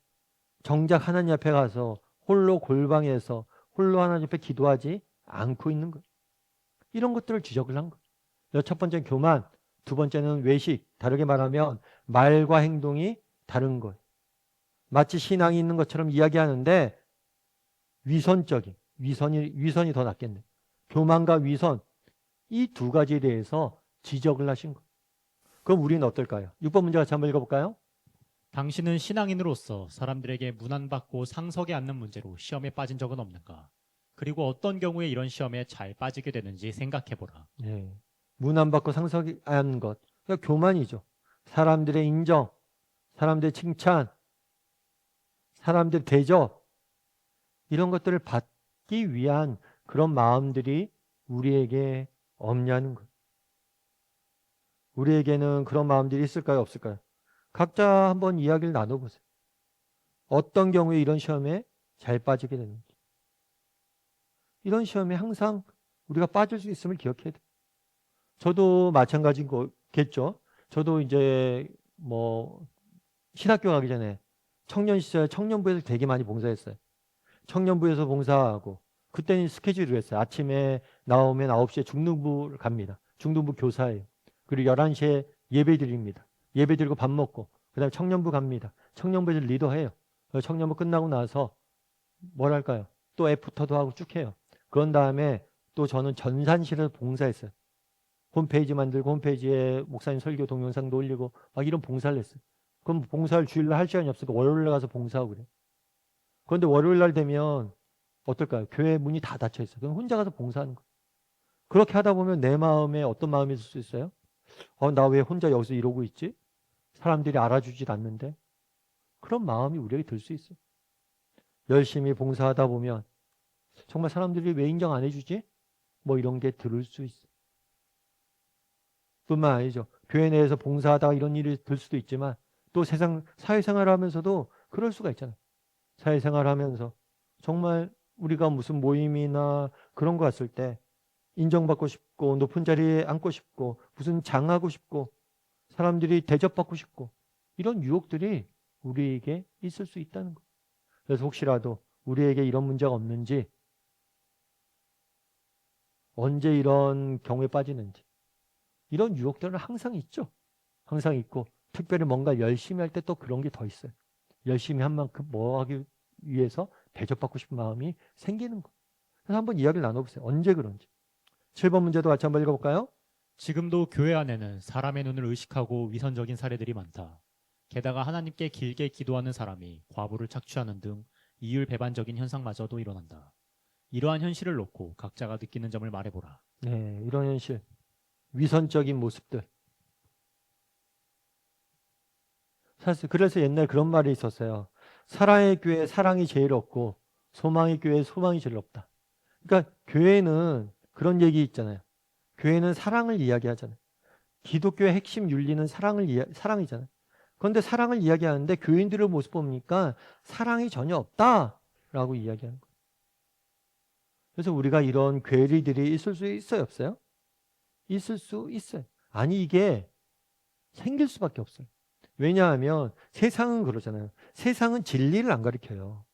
S2: 정작 하나님 앞에 가서 홀로 골방에서 홀로 하나님 앞에 기도하지 않고 있는 거예요. 이런 것들을 지적을 한 거예요. 첫 번째는 교만, 두 번째는 외식, 다르게 말하면 말과 행동이 다른 거예요. 마치 신앙이 있는 것처럼 이야기하는데 위선이 더 낫겠네. 교만과 위선, 이 두 가지에 대해서 지적을 하신 거예요. 그럼 우리는 어떨까요? 6번 문제 같이 한번 읽어볼까요?
S3: 당신은 신앙인으로서 사람들에게 문안받고 상석에 앉는 문제로 시험에 빠진 적은 없는가? 그리고 어떤 경우에 이런 시험에 잘 빠지게 되는지 생각해보라.
S2: 예. 문안받고 상석에 앉는 것. 그러니까 교만이죠. 사람들의 인정, 사람들의 칭찬, 사람들의 대접, 이런 것들을 받기 위한 그런 마음들이 우리에게 없냐는 것. 우리에게는 그런 마음들이 있을까요? 없을까요? 각자 한번 이야기를 나눠보세요. 어떤 경우에 이런 시험에 잘 빠지게 되는지. 이런 시험에 항상 우리가 빠질 수 있음을 기억해야 돼요. 저도 마찬가지인 거겠죠. 저도 이제 신학교 가기 전에 청년 시절 청년부에서 되게 많이 봉사했어요. 청년부에서 봉사하고 그때는 스케줄을 했어요. 아침에 나오면 9시에 중등부를 갑니다. 중등부 교사예요. 그리고 11시에 예배 드립니다. 예배 드리고 밥 먹고 그 다음에 청년부 갑니다. 청년부에서 리더해요. 청년부 끝나고 나서 뭐랄까요? 또 애프터도 하고 쭉 해요. 그런 다음에 또 저는 전산실에서 봉사했어요. 홈페이지 만들고 홈페이지에 목사님 설교 동영상도 올리고 막 이런 봉사를 했어요. 그럼 봉사를 주일날 할 시간이 없으니까 월요일에 가서 봉사하고 그래요. 그런데 월요일날 되면 어떨까요? 교회 문이 다 닫혀 있어요. 그럼 혼자 가서 봉사하는 거예요. 그렇게 하다 보면 내 마음에 어떤 마음이 있을 수 있어요? 나 왜 혼자 여기서 이러고 있지? 사람들이 알아주질 않는데? 그런 마음이 우리에게 들 수 있어요. 열심히 봉사하다 보면 정말 사람들이 왜 인정 안 해주지? 이런 게 들을 수 있어요. 뿐만 아니죠. 교회 내에서 봉사하다가 이런 일이 들 수도 있지만 또 세상 사회생활을 하면서도 그럴 수가 있잖아요. 사회생활하면서 정말 우리가 무슨 모임이나 그런 거 갔을 때 인정받고 싶고 높은 자리에 앉고 싶고 무슨 장하고 싶고 사람들이 대접받고 싶고 이런 유혹들이 우리에게 있을 수 있다는 거예요. 그래서 혹시라도 우리에게 이런 문제가 없는지, 언제 이런 경우에 빠지는지, 이런 유혹들은 항상 있죠. 항상 있고 특별히 뭔가 열심히 할 때 또 그런 게 더 있어요. 열심히 한 만큼 뭐 하기 위해서 대접받고 싶은 마음이 생기는 거예요. 그래서 한번 이야기를 나눠보세요. 언제 그런지. 7번 문제도 같이 한번 읽어볼까요?
S3: 지금도 교회 안에는 사람의 눈을 의식하고 위선적인 사례들이 많다. 게다가 하나님께 길게 기도하는 사람이 과부를 착취하는 등 이율배반적인 현상마저도 일어난다. 이러한 현실을 놓고 각자가 느끼는 점을 말해보라.
S2: 네, 이런 현실, 위선적인 모습들. 사실 그래서 옛날 그런 말이 있었어요. 사랑의 교회 사랑이 제일 없고 소망의 교회 소망이 제일 없다. 그러니까 교회는 그런 얘기 있잖아요. 교회는 사랑을 이야기하잖아요. 기독교의 핵심 윤리는 사랑이잖아요. 그런데 사랑을 이야기하는데 교인들의 모습 보니까 사랑이 전혀 없다라고 이야기하는 거예요. 그래서 우리가 이런 괴리들이 있을 수 있어요, 없어요? 있을 수 있어요. 아니, 이게 생길 수밖에 없어요. 왜냐하면 세상은 그러잖아요. 세상은 진리를 안 가르쳐요.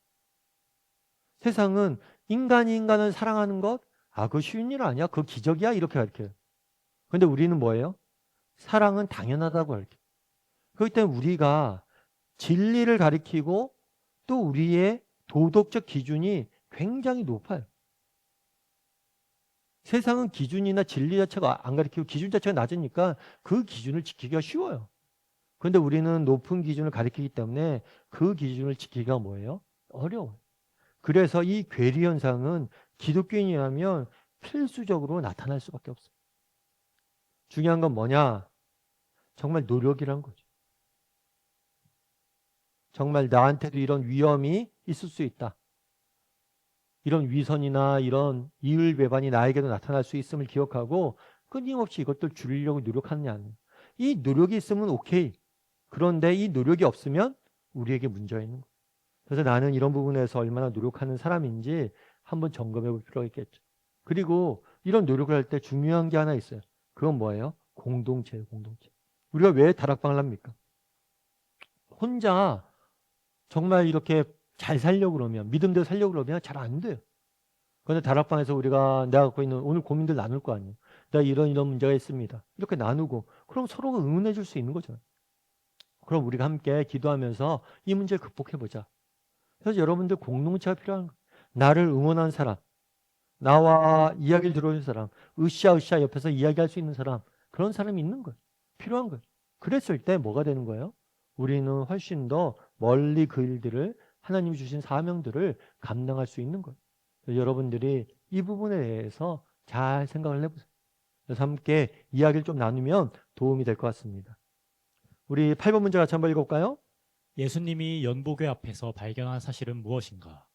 S2: 세상은 인간이 인간을 사랑하는 것, 그거 쉬운 일 아니야? 그거 기적이야? 이렇게 가르쳐요. 근데 우리는 뭐예요? 사랑은 당연하다고 가르쳐요. 그렇기 때문에 우리가 진리를 가리키고 또 우리의 도덕적 기준이 굉장히 높아요. 세상은 기준이나 진리 자체가 안 가리키고 기준 자체가 낮으니까 그 기준을 지키기가 쉬워요. 그런데 우리는 높은 기준을 가리키기 때문에 그 기준을 지키기가 뭐예요? 어려워요. 그래서 이 괴리 현상은 기독교인이라면 필수적으로 나타날 수밖에 없어요. 중요한 건 뭐냐? 정말 노력이란 거죠. 정말 나한테도 이런 위험이 있을 수 있다. 이런 위선이나 이런 이율배반이 나에게도 나타날 수 있음을 기억하고 끊임없이 이것들 줄이려고 노력하느냐. 이 노력이 있으면 오케이. 그런데 이 노력이 없으면 우리에게 문제가 있는 거예요. 그래서 나는 이런 부분에서 얼마나 노력하는 사람인지 한번 점검해 볼 필요가 있겠죠. 그리고 이런 노력을 할 때 중요한 게 하나 있어요. 그건 뭐예요? 공동체예요, 공동체. 우리가 왜 다락방을 합니까? 혼자 정말 이렇게 잘 살려고 그러면, 믿음대로 살려고 그러면 잘 안 돼요. 그런데 다락방에서 내가 갖고 있는 오늘 고민들 나눌 거 아니에요. 내가 이런 문제가 있습니다. 이렇게 나누고, 그럼 서로가 응원해 줄 수 있는 거잖아요. 그럼 우리가 함께 기도하면서 이 문제를 극복해보자. 그래서 여러분들 공동체가 필요한 거예요. 나를 응원한 사람, 나와 이야기를 들어줄 사람, 으쌰으쌰 옆에서 이야기할 수 있는 사람, 그런 사람이 있는 거예요. 필요한 거예요. 그랬을 때 뭐가 되는 거예요? 우리는 훨씬 더 멀리 그 일들을, 하나님이 주신 사명들을 감당할 수 있는 거예요. 여러분들이 이 부분에 대해서 잘 생각을 해보세요. 그래서 함께 이야기를 좀 나누면 도움이 될 것 같습니다. 우리 8번 문제 같이 한번 읽어볼까요?
S3: 예수님이 연보궤 앞에서 발견한 사실은 무엇인가?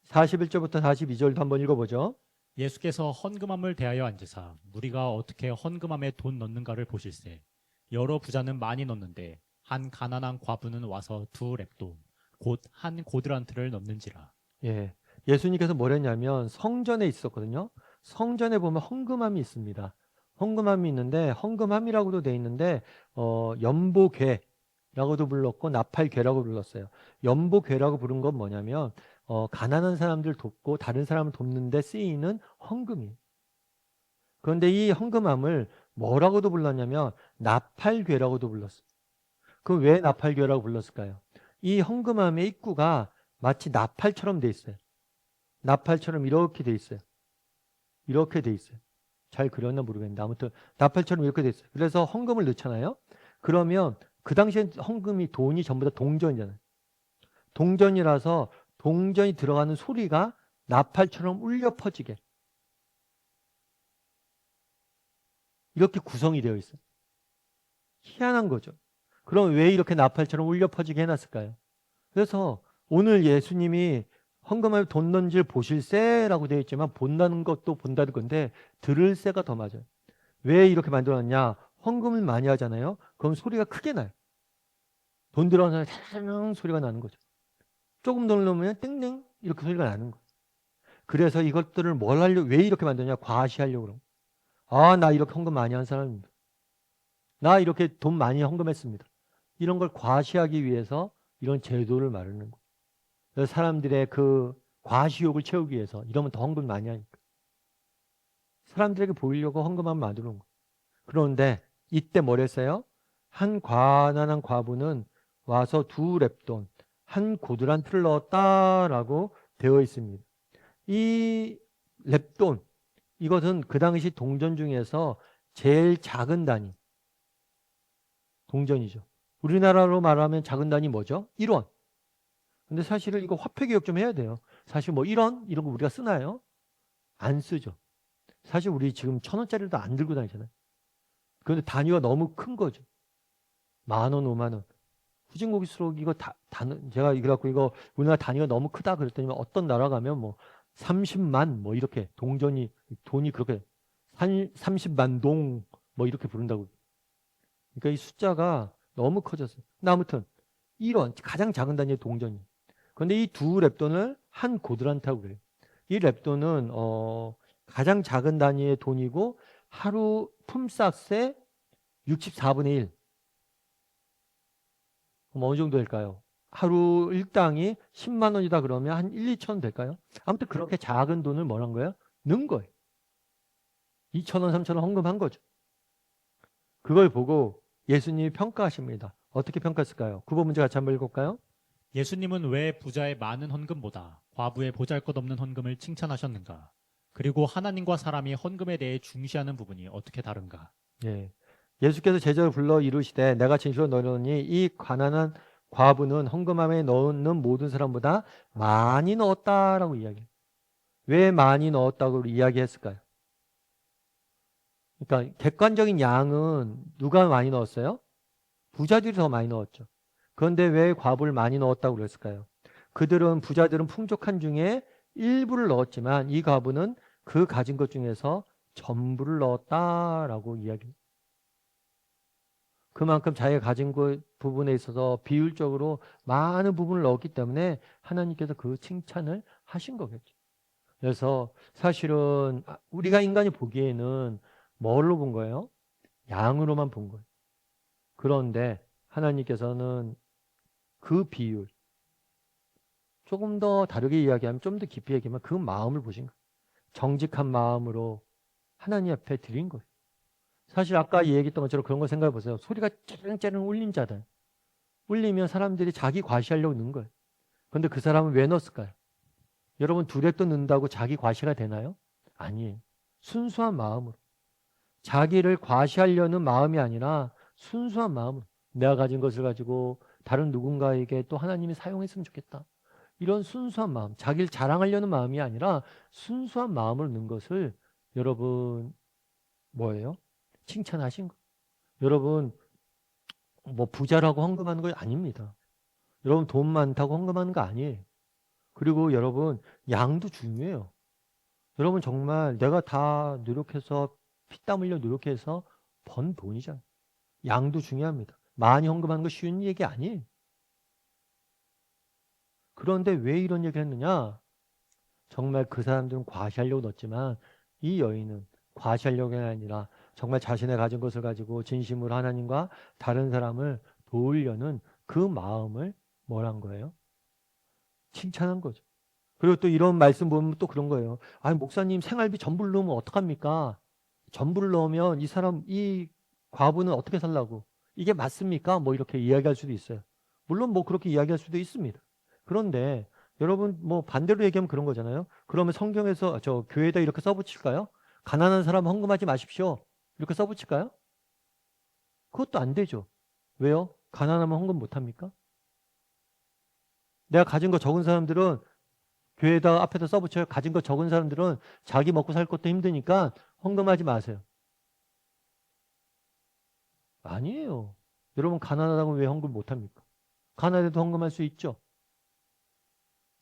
S2: 41절부터 42절도 한번 읽어보죠.
S3: 예수께서 헌금함을 대하여 앉으사 무리가 어떻게 헌금함에 돈 넣는가를 보실세. 여러 부자는 많이 넣는데 한 가난한 과부는 와서 2렙돈 곧 한 고드란트를 넣는지라.
S2: 예, 예수님께서 뭐랬냐면 성전에 있었거든요. 성전에 보면 헌금함이 있습니다. 헌금함이 있는데 헌금함이라고도 돼 있는데 연보궤라고도 불렀고 나팔궤라고 불렀어요. 연보궤라고 부른 건 뭐냐면 가난한 사람들 돕고 다른 사람을 돕는 데 쓰이는 헌금이에요. 그런데 이 헌금함을 뭐라고도 불렀냐면 나팔궤라고도 불렀어요. 그럼 왜 나팔궤라고 불렀을까요? 이 헌금함의 입구가 마치 나팔처럼 돼 있어요. 나팔처럼 이렇게 돼 있어요. 이렇게 돼 있어요. 잘 그렸나 모르겠는데 아무튼 나팔처럼 이렇게 돼 있어요. 그래서 헌금을 넣잖아요. 그러면 그 당시엔 헌금이 돈이 전부 다 동전이잖아요. 동전이라서 동전이 들어가는 소리가 나팔처럼 울려 퍼지게 이렇게 구성이 되어 있어요. 희한한 거죠. 그럼 왜 이렇게 나팔처럼 울려 퍼지게 해놨을까요? 그래서 오늘 예수님이 헌금함에 돈 넣은지를 보실세라고 되어 있지만 본다는 것도 본다는 건데 들을세가 더 맞아요. 왜 이렇게 만들어놨냐? 헌금을 많이 하잖아요. 그럼 소리가 크게 나요. 돈 들어가는 사람 소리가 나는 거죠. 조금 돈을 넣으면 땡땡 이렇게 소리가 나는 거예요. 그래서 이것들을 뭘 하려고, 왜 이렇게 만드냐? 과시하려고 그러고. 아, 나 이렇게 헌금 많이 한 사람입니다. 나 이렇게 돈 많이 헌금했습니다. 이런 걸 과시하기 위해서 이런 제도를 마련하는 거예요. 그래서 사람들의 그 과시욕을 채우기 위해서 이러면 더 헌금 많이 하니까. 사람들에게 보이려고 헌금하면 만드는 거예요. 그런데 이때 뭘 했어요? 한 가난한 과부는 와서 2렙돈, 한 고드란트를 넣었다라고 되어 있습니다. 이 렙돈, 이것은 그 당시 동전 중에서 제일 작은 단위, 동전이죠. 우리나라로 말하면 작은 단위 뭐죠? 1원. 근데 사실은 이거 화폐 개혁 좀 해야 돼요. 사실 뭐 1원 이런 거 우리가 쓰나요? 안 쓰죠. 사실 우리 지금 1,000원짜리도 안 들고 다니잖아요. 그런데 단위가 너무 큰 거죠. 10,000원, 50,000원. 후진국일수록 이거 제가 그래갖고 이거 우리나라 단위가 너무 크다 그랬더니 어떤 나라 가면 뭐 30만 뭐 이렇게 돈이 그렇게 30만 동 뭐 이렇게 부른다고. 그러니까 이 숫자가 너무 커졌어요. 근데 아무튼 1원 가장 작은 단위의 동전이. 그런데 이 2렙돈을 한 고드란트라고 그래요. 이 렙돈은 가장 작은 단위의 돈이고 하루 품삯의 64분의 1. 그럼 어느 정도 될까요? 하루 일당이 10만 원이다 그러면 한 1, 2천 원 될까요? 아무튼 그렇게 작은 돈을 뭘 한 거예요? 넣은 거예요. 2,000원, 3,000원 헌금한 거죠. 그걸 보고 예수님이 평가하십니다. 어떻게 평가했을까요? 구본 문제 같이 한번 읽어볼까요?
S3: 예수님은 왜 부자의 많은 헌금보다 과부의 보잘것없는 헌금을 칭찬하셨는가? 그리고 하나님과 사람이 헌금에 대해 중시하는 부분이 어떻게 다른가?
S2: 예. 예수께서 제자를 불러 이르시되 내가 진실로 너희노니 이 가난한 과부는 헌금함에 넣는 모든 사람보다 많이 넣었다라고 이야기해요. 왜 많이 넣었다고 이야기했을까요? 그러니까 객관적인 양은 누가 많이 넣었어요? 부자들이 더 많이 넣었죠. 그런데 왜 과부를 많이 넣었다고 그랬을까요? 부자들은 풍족한 중에 일부를 넣었지만 이 과부는 그 가진 것 중에서 전부를 넣었다라고 이야기해요. 그만큼 자기가 가진 것 부분에 있어서 비율적으로 많은 부분을 넣었기 때문에 하나님께서 그 칭찬을 하신 거겠죠. 그래서 사실은 우리가 인간이 보기에는 뭘로 본 거예요? 양으로만 본 거예요. 그런데 하나님께서는 그 비율, 조금 더 다르게 이야기하면 좀 더 깊이 얘기하면 그 마음을 보신 거예요. 정직한 마음으로 하나님 앞에 드린 거예요. 사실 아까 얘기했던 것처럼 그런 거 생각해 보세요. 소리가 째릉째릉 울린 자들. 울리면 사람들이 자기 과시하려고 넣는 거예요. 그런데 그 사람은 왜 넣었을까요? 여러분 두랩도 넣는다고 자기 과시가 되나요? 아니에요. 순수한 마음으로. 자기를 과시하려는 마음이 아니라 순수한 마음으로. 내가 가진 것을 가지고 다른 누군가에게 또 하나님이 사용했으면 좋겠다. 이런 순수한 마음, 자기를 자랑하려는 마음이 아니라 순수한 마음을 넣는 것을 여러분 뭐예요? 칭찬하신 거. 여러분 뭐 부자라고 헌금하는 거 아닙니다. 여러분 돈 많다고 헌금하는 거 아니에요. 그리고 여러분 양도 중요해요. 여러분 정말 내가 다 노력해서 피땀 흘려 노력해서 번 돈이잖아요. 양도 중요합니다. 많이 헌금하는 거 쉬운 얘기 아니에요. 그런데 왜 이런 얘기를 했느냐? 정말 그 사람들은 과시하려고 넣었지만 이 여인은 과시하려고 아니라 정말 자신의 가진 것을 가지고 진심으로 하나님과 다른 사람을 도우려는 그 마음을 뭘 한 거예요? 칭찬한 거죠. 그리고 또 이런 말씀 보면 또 그런 거예요. 아니 목사님 생활비 전부를 넣으면 어떡합니까? 전부를 넣으면 이 과부는 어떻게 살라고? 이게 맞습니까? 뭐 이렇게 이야기할 수도 있어요. 물론 뭐 그렇게 이야기할 수도 있습니다. 그런데 여러분 뭐 반대로 얘기하면 그런 거잖아요. 그러면 성경에서 교회에다 이렇게 써붙일까요? 가난한 사람 헌금하지 마십시오. 이렇게 써붙일까요? 그것도 안 되죠. 왜요? 가난하면 헌금 못합니까? 내가 가진 거 적은 사람들은 교회에다 앞에다 써붙여요. 가진 거 적은 사람들은 자기 먹고 살 것도 힘드니까 헌금하지 마세요. 아니에요. 여러분 가난하다고 왜 헌금 못합니까? 가난해도 헌금할 수 있죠.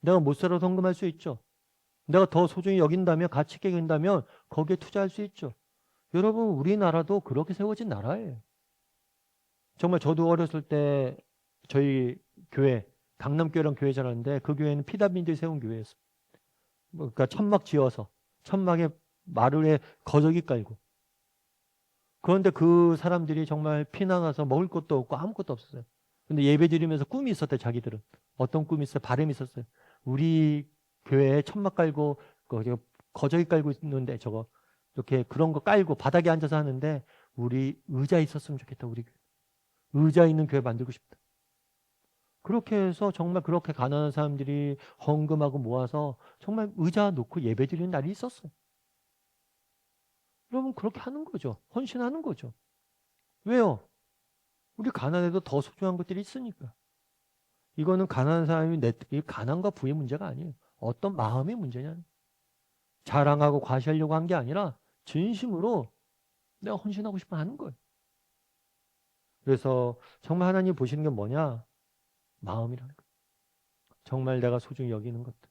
S2: 내가 못 살아도 헌금할 수 있죠. 내가 더 소중히 여긴다면 가치 있게 여긴다면 거기에 투자할 수 있죠. 여러분 우리나라도 그렇게 세워진 나라예요. 정말 저도 어렸을 때 저희 교회 강남교회랑 교회 잘 아는데 그 교회는 피난민들이 세운 교회였어요. 그러니까 천막 지어서 천막에 마루에 거저귀 깔고, 그런데 그 사람들이 정말 피난 와서 먹을 것도 없고 아무것도 없었어요. 근데 예배 드리면서 꿈이 있었대. 자기들은 어떤 꿈이 있어요? 바람이 있었어요. 우리 교회에 천막 깔고 거저귀 깔고 있는데 저거 이렇게 그런 거 깔고 바닥에 앉아서 하는데 우리 의자 있었으면 좋겠다. 우리 의자 있는 교회 만들고 싶다. 그렇게 해서 정말 그렇게 가난한 사람들이 헌금하고 모아서 정말 의자 놓고 예배 드리는 날이 있었어요. 여러분 그렇게 하는 거죠. 헌신하는 거죠. 왜요? 우리 가난해도 더 소중한 것들이 있으니까. 이거는 가난한 사람이 가난과 부의 문제가 아니에요. 어떤 마음의 문제냐. 자랑하고 과시하려고 한 게 아니라 진심으로 내가 헌신하고 싶어 하는 거예요. 그래서 정말 하나님 보시는 게 뭐냐? 마음이라는 거예요. 정말 내가 소중히 여기는 것들.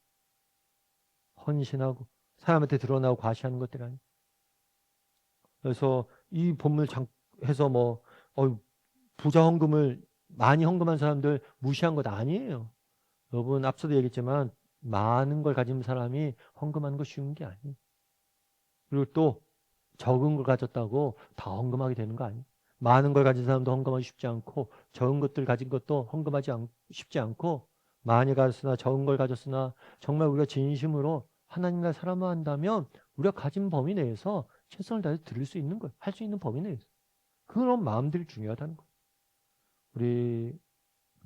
S2: 헌신하고 사람한테 드러나고 과시하는 것들이 아니에요. 그래서 이 본문을 해서 부자 헌금을 많이 헌금한 사람들 무시한 것 아니에요. 여러분 앞서도 얘기했지만 많은 걸 가진 사람이 헌금하는 거 쉬운 게 아니에요. 그리고 또 적은 걸 가졌다고 다 헌금하게 되는 거 아니에요. 많은 걸 가진 사람도 헌금하기 쉽지 않고 적은 것들 가진 것도 헌금하지 쉽지 않고, 많이 가졌으나 적은 걸 가졌으나 정말 우리가 진심으로 하나님과 사랑한다면 우리가 가진 범위 내에서 최선을 다해서 드릴 수 있는 거예요. 할 수 있는 범위 내에서. 그런 마음들이 중요하다는 거예요. 우리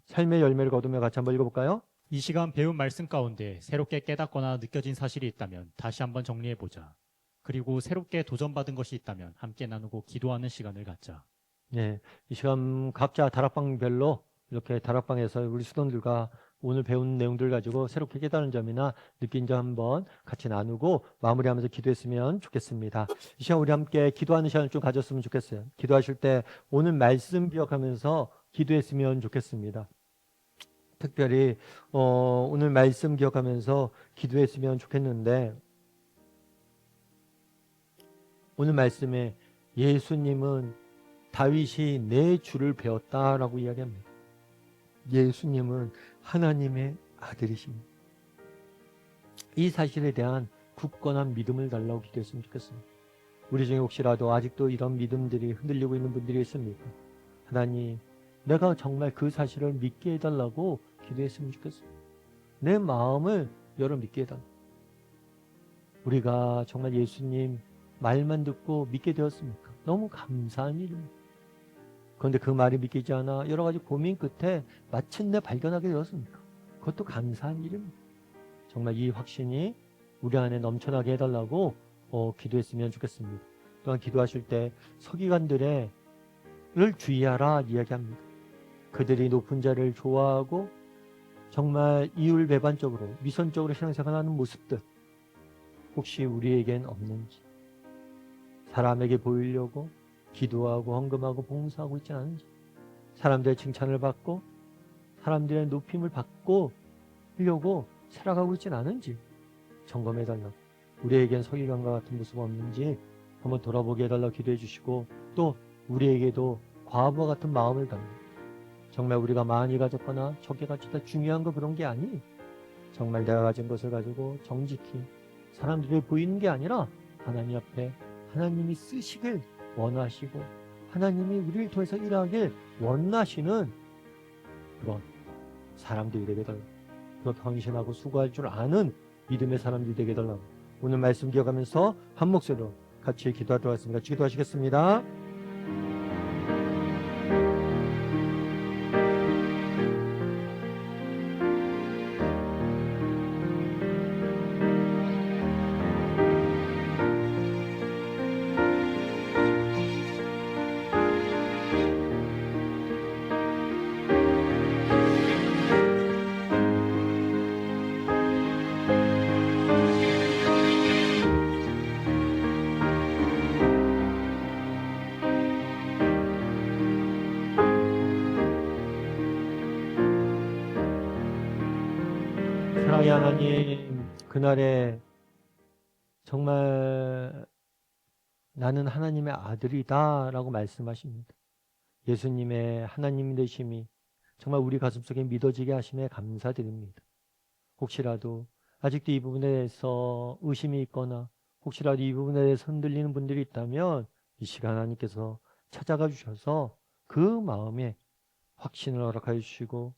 S2: 삶의 열매를 거두며 같이 한번 읽어볼까요?
S3: 이 시간 배운 말씀 가운데 새롭게 깨닫거나 느껴진 사실이 있다면 다시 한번 정리해보자. 그리고 새롭게 도전받은 것이 있다면 함께 나누고 기도하는 시간을 갖자.
S2: 네, 이 시간 각자 다락방별로 이렇게 다락방에서 우리 수동들과 오늘 배운 내용들 가지고 새롭게 깨달은 점이나 느낀 점 한번 같이 나누고 마무리하면서 기도했으면 좋겠습니다. 이 시간 우리 함께 기도하는 시간을 좀 가졌으면 좋겠어요. 기도하실 때 오늘 말씀 기억하면서 기도했으면 좋겠습니다. 특별히 오늘 말씀 기억하면서 기도했으면 좋겠는데, 오늘 말씀에 예수님은 다윗이 내 주를 배웠다라고 이야기합니다. 예수님은 하나님의 아들이십니다. 이 사실에 대한 굳건한 믿음을 달라고 기도했으면 좋겠습니다. 우리 중에 혹시라도 아직도 이런 믿음들이 흔들리고 있는 분들이 있습니까? 하나님, 내가 정말 그 사실을 믿게 해달라고 기도했으면 좋겠습니다. 내 마음을 열어 믿게 해달라. 우리가 정말 예수님 말만 듣고 믿게 되었습니까? 너무 감사한 일입니다. 그런데 그 말이 믿기지 않아 여러 가지 고민 끝에 마침내 발견하게 되었습니까? 그것도 감사한 일입니다. 정말 이 확신이 우리 안에 넘쳐나게 해달라고 기도했으면 좋겠습니다. 또한 기도하실 때 서기관들을 주의하라 이야기합니다. 그들이 높은 자를 좋아하고 정말 이율배반적으로 위선적으로 신앙생활하는 모습들 혹시 우리에겐 없는지, 사람에게 보이려고 기도하고 헌금하고 봉사하고 있지 않은지, 사람들의 칭찬을 받고 사람들의 높임을 받고 하려고 살아가고 있지 않은지 점검해달라고, 우리에겐 서기관과 같은 모습 없는지 한번 돌아보게 해달라고 기도해 주시고, 또 우리에게도 과부와 같은 마음을 달라고. 정말 우리가 많이 가졌거나 적게 가졌다 중요한 거 그런 게 아니, 정말 내가 가진 것을 가지고 정직히 사람들이 보이는 게 아니라 하나님 앞에 하나님이 쓰시길 원하시고 하나님이 우리를 통해서 일하길 원하시는 그런 사람들이 되게 달라고, 그렇게 헌신하고 수고할 줄 아는 믿음의 사람들이 되게 달라고 오늘 말씀 기억하면서 한 목소리로 같이 기도하도록 하겠습니다. 기도하시겠습니다. 사랑의 하나님, 그날에 정말 나는 하나님의 아들이다 라고 말씀하십니다. 예수님의 하나님 되심이 정말 우리 가슴속에 믿어지게 하심에 감사드립니다. 혹시라도 아직도 이 부분에 대해서 의심이 있거나 혹시라도 이 부분에 대해서 흔들리는 분들이 있다면 이 시간 하나님께서 찾아가 주셔서 그 마음에 확신을 허락하여 주시고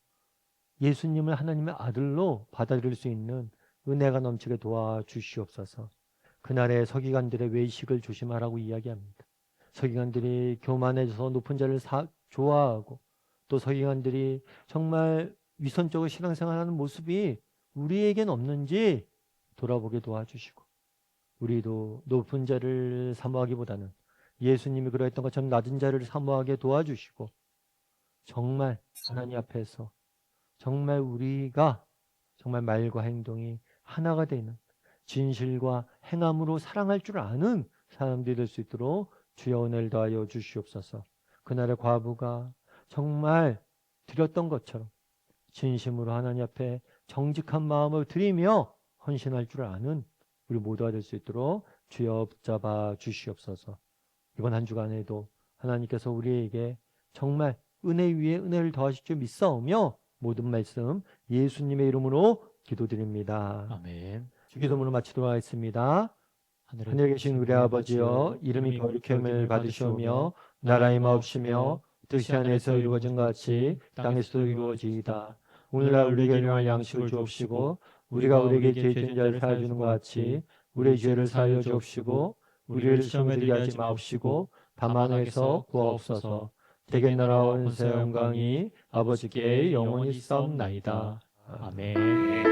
S2: 예수님을 하나님의 아들로 받아들일 수 있는 은혜가 넘치게 도와주시옵소서. 그날의 서기관들의 외식을 조심하라고 이야기합니다. 서기관들이 교만해져서 높은 자를 좋아하고 또 서기관들이 정말 위선적으로 신앙생활하는 모습이 우리에겐 없는지 돌아보게 도와주시고 우리도 높은 자를 사모하기보다는 예수님이 그러했던 것처럼 낮은 자를 사모하게 도와주시고 정말 하나님 앞에서 정말 우리가 정말 말과 행동이 하나가 되는 진실과 행함으로 사랑할 줄 아는 사람들이 될 수 있도록 주여 은혜를 더하여 주시옵소서. 그날의 과부가 정말 드렸던 것처럼 진심으로 하나님 앞에 정직한 마음을 드리며 헌신할 줄 아는 우리 모두가 될 수 있도록 주여 붙잡아 주시옵소서. 이번 한 주간에도 하나님께서 우리에게 정말 은혜 위에 은혜를 더하실 줄 믿사오며 모든 말씀 예수님의 이름으로 기도드립니다.
S3: 아멘.
S2: 주기도문을 마치도록 하겠습니다. 하늘에 계신 우리 아버지여, 이름이 거룩히 여김을 받으시오며 나라의 임하옵시며 뜻이 하늘에서 이루어진 것 같이 땅에서도 이루어지이다. 오늘날 우리에게 일용할 양식을 주옵시고 우리가 우리에게 죄 지은 자를 사하여 주는 것 같이 우리의 죄를 사하여 주옵시고 우리를 시험에 들게 하지 마옵시고 다만 악에서 구하옵소서. 대개 나라와 권세와 영광이 아버지께 영원히 있사옵나이다.
S3: 아멘.